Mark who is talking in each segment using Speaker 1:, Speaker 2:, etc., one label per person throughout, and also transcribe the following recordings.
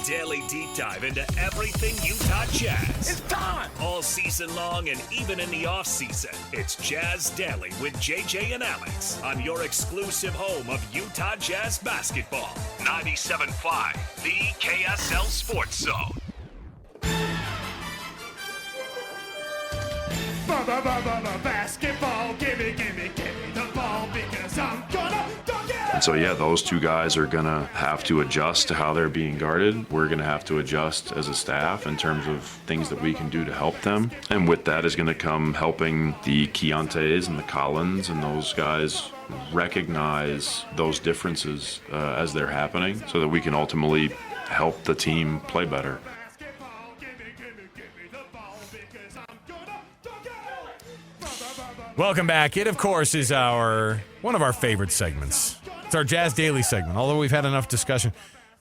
Speaker 1: daily deep dive into everything Utah Jazz.
Speaker 2: It's time!
Speaker 1: All season long and even in the off season. It's Jazz Daily with JJ and Alex on your exclusive home of Utah Jazz basketball. 97.5, the KSL Sports Zone.
Speaker 2: Basketball, give me the ball because I'm gonna dunk it!
Speaker 3: And so, those two guys are going to have to adjust to how they're being guarded. We're going to have to adjust as a staff in terms of things that we can do to help them. And with that is going to come helping the Keontaes and the Collins and those guys recognize those differences as they're happening so that we can ultimately help the team play better.
Speaker 4: Welcome back. It, of course, is one of our favorite segments. It's our Jazz Daily segment. Although we've had enough discussion,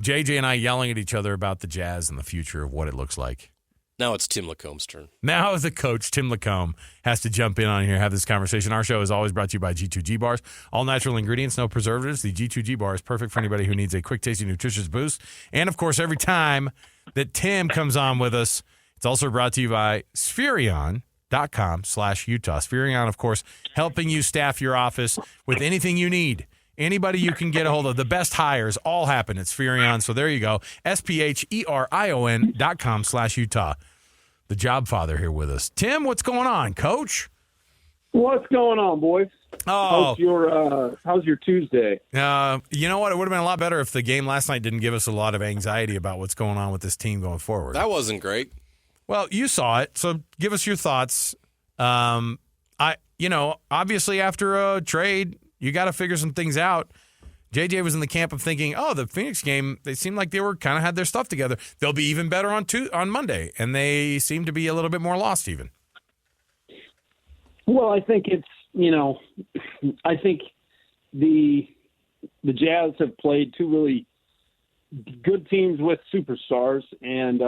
Speaker 4: JJ and I yelling at each other about the Jazz and the future of what it looks like.
Speaker 5: Now it's Tim LaComb's turn.
Speaker 4: Now the coach, Tim LaComb, has to jump in on here and have this conversation. Our show is always brought to you by G2G Bars. All natural ingredients, no preservatives. The G2G Bar is perfect for anybody who needs a quick, tasty, nutritious boost. And, of course, every time that Tim comes on with us, it's also brought to you by Spherion.com/Utah. Spherion, of course, helping you staff your office with anything you need. Anybody you can get a hold of. The best hires all happen at Spherion. So there you go. Spherion.com/Utah. The job father here with us. Tim, what's going on, Coach?
Speaker 6: What's going on, boys?
Speaker 4: Oh,
Speaker 6: how's your Tuesday?
Speaker 4: You know what? It would have been a lot better if the game last night didn't give us a lot of anxiety about what's going on with this team going forward.
Speaker 5: That wasn't great.
Speaker 4: Well, you saw it, so give us your thoughts. Obviously after a trade, you got to figure some things out. JJ was in the camp of thinking, the Phoenix game, they seemed like they were kind of had their stuff together. They'll be even better on Monday, and they seem to be a little bit more lost even.
Speaker 6: Well, I think it's, I think the Jazz have played two really good teams with superstars, and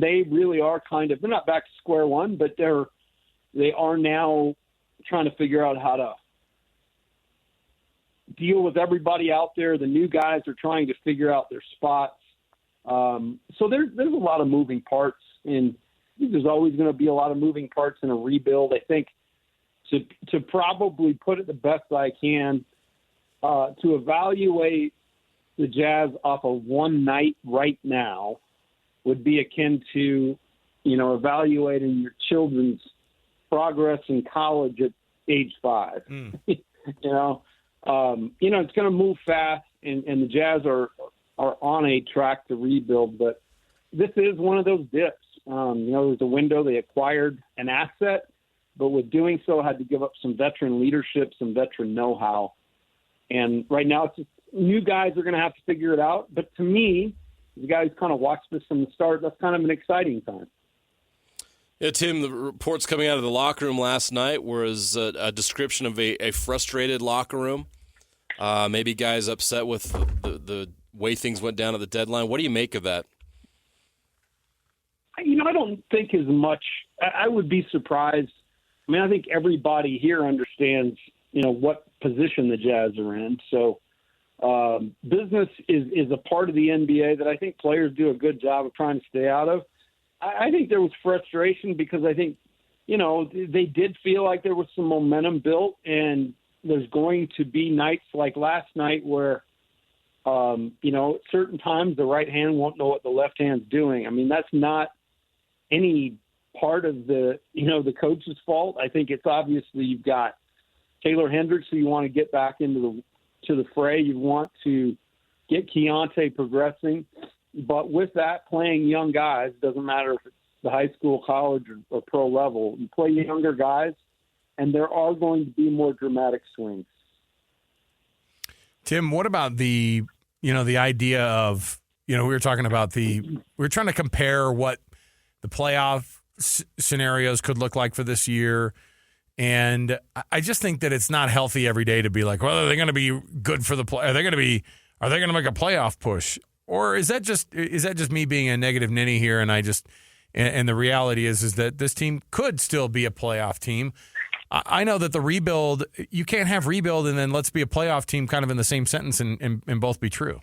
Speaker 6: they really are they're not back to square one, but they are now trying to figure out how to deal with everybody out there. The new guys are trying to figure out their spots. So there's a lot of moving parts, and there's always going to be a lot of moving parts in a rebuild. I think to probably put it the best I can, to evaluate the Jazz off of one night right now would be akin to, evaluating your children's progress in college at age 5. It's going to move fast, and the Jazz are on a track to rebuild. But this is one of those dips. There was a window. They acquired an asset, but with doing so, had to give up some veteran leadership, some veteran know-how. And right now, it's just new guys are going to have to figure it out. But to me, the guys kind of watched this from the start. That's kind of an exciting time.
Speaker 5: Yeah, Tim, the reports coming out of the locker room last night was a description of a frustrated locker room. Maybe guys upset with the way things went down at the deadline. What do you make of that?
Speaker 6: I don't think as much. I would be surprised. I mean, I think everybody here understands, what position the Jazz are in. So business is a part of the NBA that I think players do a good job of trying to stay out of. I think there was frustration because I think, they did feel like there was some momentum built, and there's going to be nights like last night where, at certain times the right hand won't know what the left hand's doing. I mean, that's not any part of the coach's fault. I think it's obviously you've got Taylor Hendricks who you want to get back into the fray. You want to get Keontae progressing. But with that, playing young guys, doesn't matter if it's the high school, college, or pro level, you play younger guys, and there are going to be more dramatic swings.
Speaker 4: Tim, what about the idea of, we were talking about we're trying to compare what the playoff scenarios could look like for this year. And I just think that it's not healthy every day to be like, well, are they going to be good for the play? Are they going to make a playoff push? Or is that just me being a negative ninny here? And the reality is that this team could still be a playoff team. I know that the rebuild, you can't have rebuild and then let's be a playoff team kind of in the same sentence and both be true.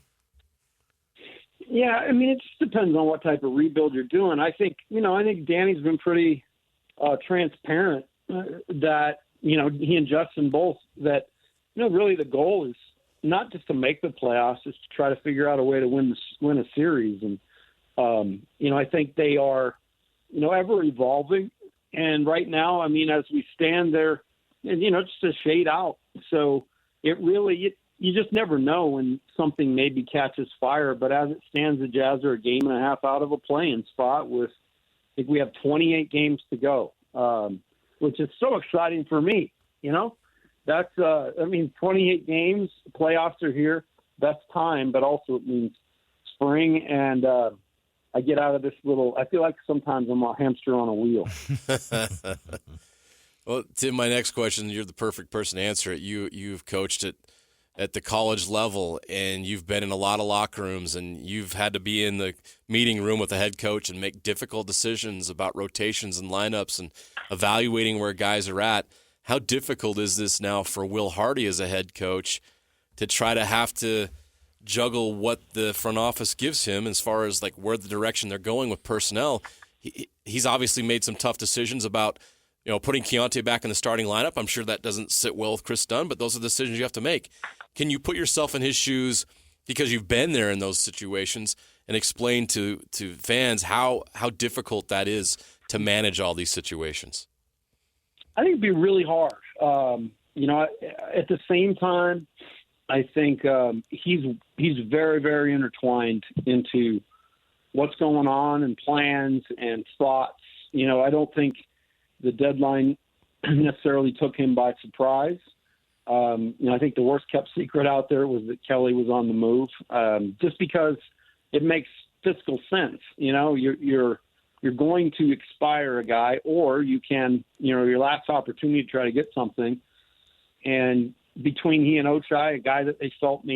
Speaker 6: Yeah, I mean, it just depends on what type of rebuild you're doing. I think Danny's been pretty transparent that, he and Justin both, that, really the goal is not just to make the playoffs, it's to try to figure out a way to win a series. And, I think they are, ever evolving. And right now, I mean, as we stand there, just a shade out. So it really, you just never know when something maybe catches fire. But as it stands, the Jazz are a game and a half out of a play-in spot with, I think we have 28 games to go, which is so exciting for me. That's, 28 games, playoffs are here, best time, but also it means spring. And I get out of this I feel like sometimes I'm a hamster on a wheel.
Speaker 5: Well, Tim, my next question, you're the perfect person to answer it. You've coached at the college level, and you've been in a lot of locker rooms, and you've had to be in the meeting room with the head coach and make difficult decisions about rotations and lineups and evaluating where guys are at. How difficult is this now for Will Hardy as a head coach to try to have to juggle what the front office gives him as far as like where the direction they're going with personnel? He's obviously made some tough decisions about putting Keontae back in the starting lineup. I'm sure that doesn't sit well with Chris Dunn, but those are the decisions you have to make. Can you put yourself in his shoes because you've been there in those situations and explain to fans how difficult that is to manage all these situations?
Speaker 6: I think it'd be really hard. At the same time, I think he's very, very intertwined into what's going on and plans and thoughts. I don't think the deadline necessarily took him by surprise. I think the worst kept secret out there was that Kelly was on the move, just because it makes fiscal sense. You're going to expire a guy, or you can, your last opportunity to try to get something. And between he and Ochai, a guy that they felt but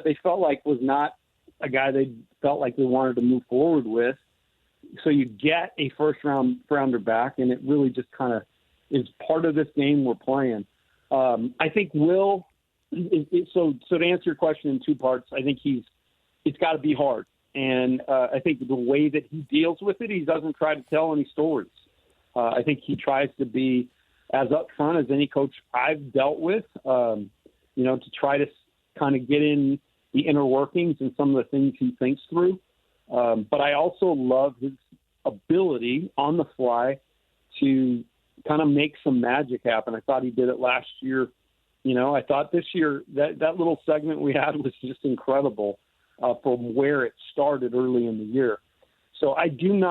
Speaker 6: they felt like was not a guy they felt like they wanted to move forward with. So you get a first-rounder back, and it really just kind of is part of this game we're playing. I think Will so to answer your question in two parts, I think it's got to be hard. And I think the way that he deals with it, he doesn't try to tell any stories. I think he tries to be as upfront as any coach I've dealt with, to try to kind of get in the inner workings and some of the things he thinks through. But I also love his ability on the fly to kind of make some magic happen. I thought he did it last year. I thought this year that little segment we had was just incredible. From where it started early in the year. So I don't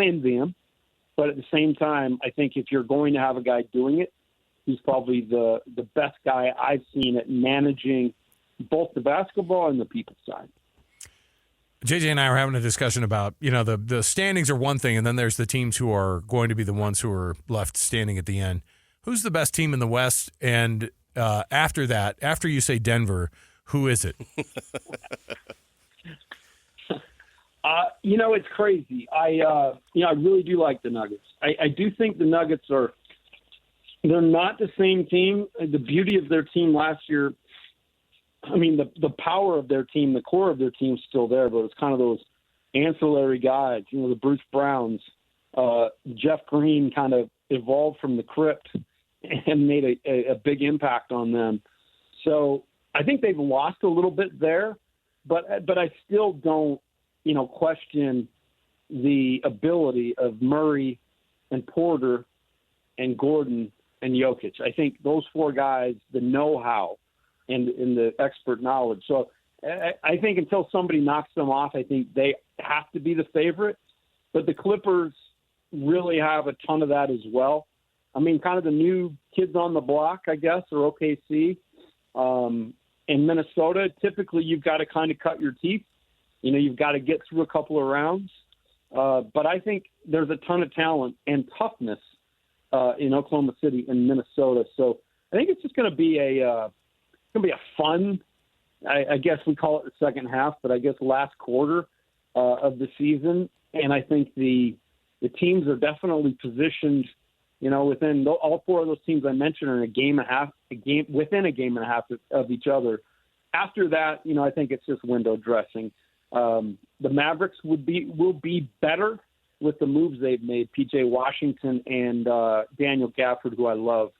Speaker 6: envy him, but at the same time, I think if you're going to have a guy doing it, he's probably the best guy I've seen at managing both the basketball and the people side.
Speaker 4: JJ and I were having a discussion about, the standings are one thing, and then there's the teams who are going to be the ones who are left standing at the end. Who's the best team in the West? And after that, after you say Denver, who is it?
Speaker 6: It's crazy. I really do like the Nuggets. I do think the Nuggets they're not the same team. The beauty of their team last year, the power of their team, the core of their team is still there, but it's kind of those ancillary guys, the Bruce Browns. Jeff Green kind of evolved from the crypt and made a big impact on them. So I think they've lost a little bit there, but I still don't, question the ability of Murray and Porter and Gordon and Jokic. I think those four guys, the know-how and the expert knowledge. So I think until somebody knocks them off, I think they have to be the favorite. But the Clippers really have a ton of that as well. Kind of the new kids on the block, I guess, or OKC. In Minnesota, typically you've got to kind of cut your teeth. You've got to get through a couple of rounds. But I think there's a ton of talent and toughness in Oklahoma City and Minnesota. So I think it's just going to be a fun, I guess we call it the second half, but I guess last quarter of the season. And I think the teams are definitely positioned, within all four of those teams I mentioned are within a game and a half of each other. after that, I think it's just window dressing. The Mavericks will be better with the moves they've made, P.J. Washington and Daniel Gafford, who I love.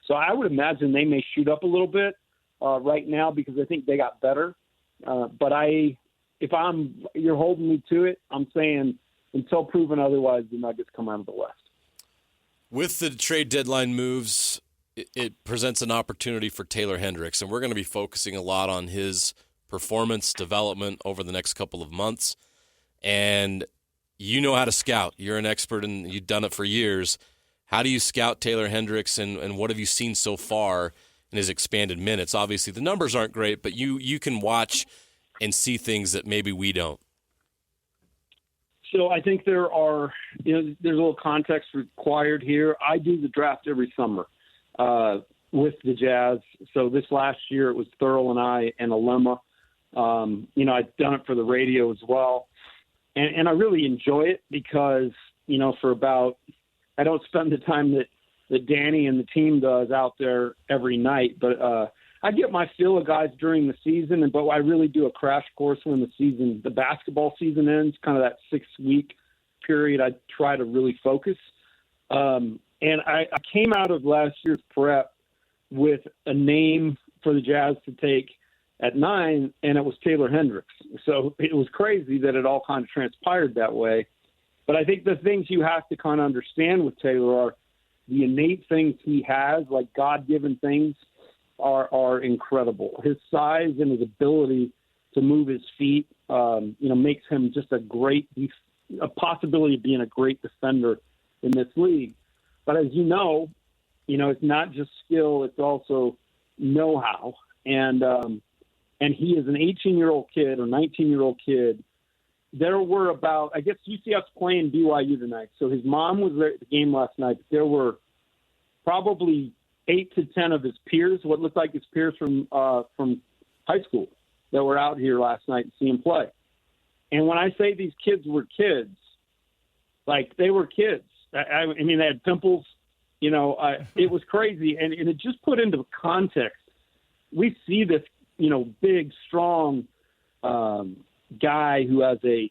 Speaker 6: So I would imagine they may shoot up a little bit right now because I think they got better. But if you're holding me to it, I'm saying until proven otherwise, the Nuggets come out of the West.
Speaker 5: With the trade deadline moves, it presents an opportunity for Taylor Hendricks, and we're going to be focusing a lot on his performance development over the next couple of months. And you know how to scout. You're an expert, and you've done it for years. How do you scout Taylor Hendricks, and what have you seen so far in his expanded minutes? Obviously, the numbers aren't great, but you can watch and see things that maybe we don't.
Speaker 6: So I think there's a little context required here. I do the draft every summer with the Jazz. So this last year it was Thurl and I and Alema. I've done it for the radio as well. And I really enjoy it because, I don't spend the time that Danny and the team does out there every night, but I get my fill of guys during the season, but I really do a crash course when the basketball season ends, kind of that 6-week period. I try to really focus. And I came out of last year's prep with a name for the Jazz to take at 9, and it was Taylor Hendricks. So it was crazy that it all kind of transpired that way. But I think the things you have to kind of understand with Taylor are the innate things he has, like God-given things, are incredible. His size and his ability to move his feet, makes him just a possibility of being a great defender in this league. But as you know, it's not just skill; it's also know-how. And he is an 18-year-old kid or 19-year-old kid. There were I guess UCF's playing BYU tonight, so his mom was there at the game last night. But there were probably 8 to 10 of his peers, what looked like his peers from high school, that were out here last night to see him play. And when I say these kids were kids, like they were kids. I mean, they had pimples. It was crazy, and it just put into context. We see this, big, strong guy who has a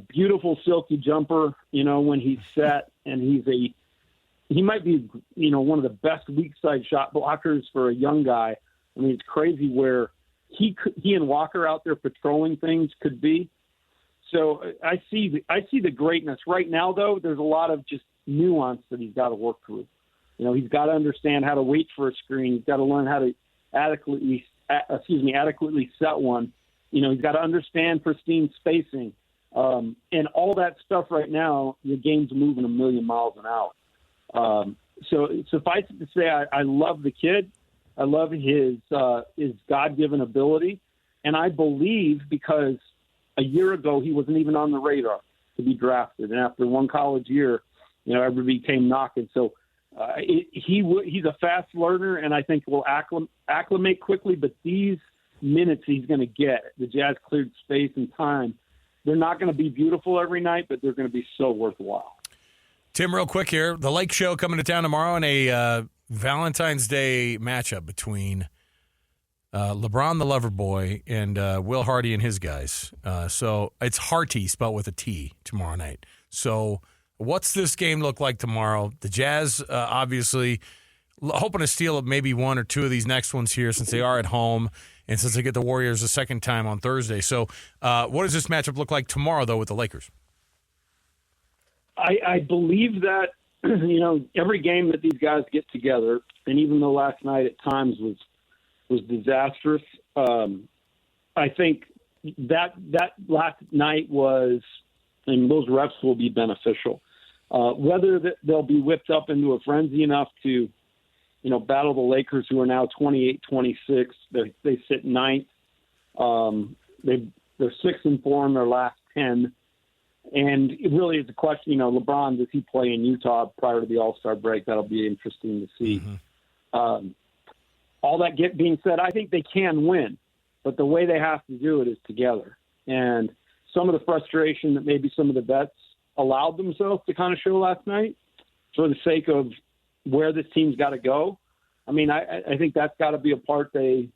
Speaker 6: beautiful silky jumper, when he's set, and he might be, one of the best weak side shot blockers for a young guy. I mean, it's crazy where he and Walker out there patrolling things could be. So I see the greatness right now, though. There's a lot of just nuance that he's got to work through. He's got to understand how to wait for a screen. He's got to learn how to adequately set one. He's got to understand pristine spacing. And all that stuff right now, the game's moving a million miles an hour. So suffice it to say, I love the kid. I love his God-given ability. And I believe because a year ago he wasn't even on the radar to be drafted. And after one college year, everybody came knocking. So he's a fast learner, and I think will acclimate quickly. But these minutes he's going to get, the Jazz cleared space and time, they're not going to be beautiful every night, but they're going to be so worthwhile.
Speaker 4: Tim, real quick here, the Lake Show coming to town tomorrow in a Valentine's Day matchup between LeBron the Lover Boy and Will Hardy and his guys. So it's Harty spelled with a T tomorrow night. So what's this game look like tomorrow? The Jazz obviously hoping to steal maybe one or two of these next ones here since they are at home and since they get the Warriors a second time on Thursday. So what does this matchup look like tomorrow, though, with the Lakers?
Speaker 6: I believe that, every game that these guys get together, and even though last night at times was disastrous, I think that last night was, and those reps will be beneficial. Whether they'll be whipped up into a frenzy enough to, battle the Lakers, who are now 28-26. They sit ninth. They're 6-4 in their last 10. And it really is a question, LeBron, does he play in Utah prior to the All-Star break? That'll be interesting to see. Mm-hmm. All that being said, I think they can win, but the way they have to do it is together. And some of the frustration that maybe some of the vets allowed themselves to kind of show last night for the sake of where this team's got to go. I mean, I think that's got to be a part they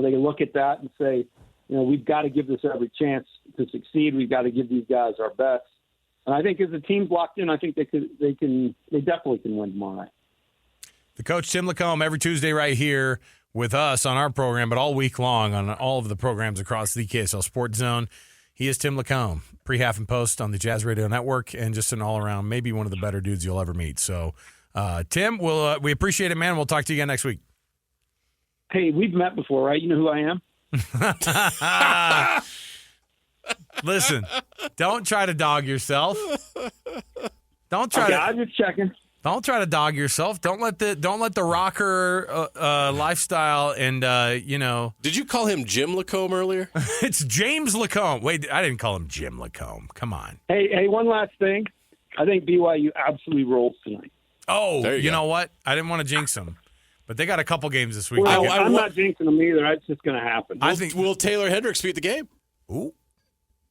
Speaker 6: they can look at that and say, we've got to give this every chance to succeed. We've got to give these guys our best. And I think as the team's locked in, I think they definitely can win tomorrow night.
Speaker 4: The coach, Tim LaComb, every Tuesday right here with us on our program, but all week long on all of the programs across the KSL Sports Zone. He is Tim LaComb, pre-half and post on the Jazz Radio Network, and just an all-around, maybe one of the better dudes you'll ever meet. So, Tim, we appreciate it, man. We'll talk to you again next week.
Speaker 6: Hey, we've met before, right? You know who I am?
Speaker 4: Listen, don't try to dog yourself. Don't try to.
Speaker 6: I'm just checking.
Speaker 4: Don't try to dog yourself. Don't let the rocker lifestyle and
Speaker 5: Did you call him Jim LaComb earlier?
Speaker 4: It's James LaComb. Wait, I didn't call him Jim LaComb. Come on.
Speaker 6: Hey, one last thing. I think BYU absolutely rolls tonight.
Speaker 4: Oh, you know what? I didn't want to jinx them, but they got a couple games this week.
Speaker 6: Well, I'm not jinxing them either. It's just going to happen.
Speaker 5: Will Taylor Hendricks beat the game?
Speaker 4: Ooh.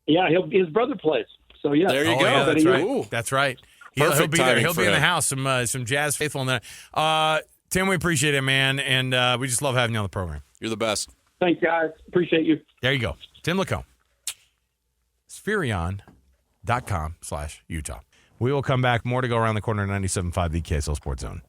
Speaker 6: Yeah, his brother plays. So yeah,
Speaker 5: there you go.
Speaker 4: Yeah, that's right.
Speaker 5: Ooh.
Speaker 4: That's right.
Speaker 5: Perfect
Speaker 4: he'll be there.
Speaker 5: timing
Speaker 4: He'll
Speaker 5: for
Speaker 4: be in the
Speaker 5: him.
Speaker 4: house. Some Jazz faithful in there. Tim, we appreciate it, man, and we just love having you on the program.
Speaker 5: You're the best.
Speaker 6: Thanks, guys. Appreciate you.
Speaker 4: There you go, Tim LaComb. Spherion.com/Utah. We will come back. More to go around the corner. 97.5 the KSL Sports Zone.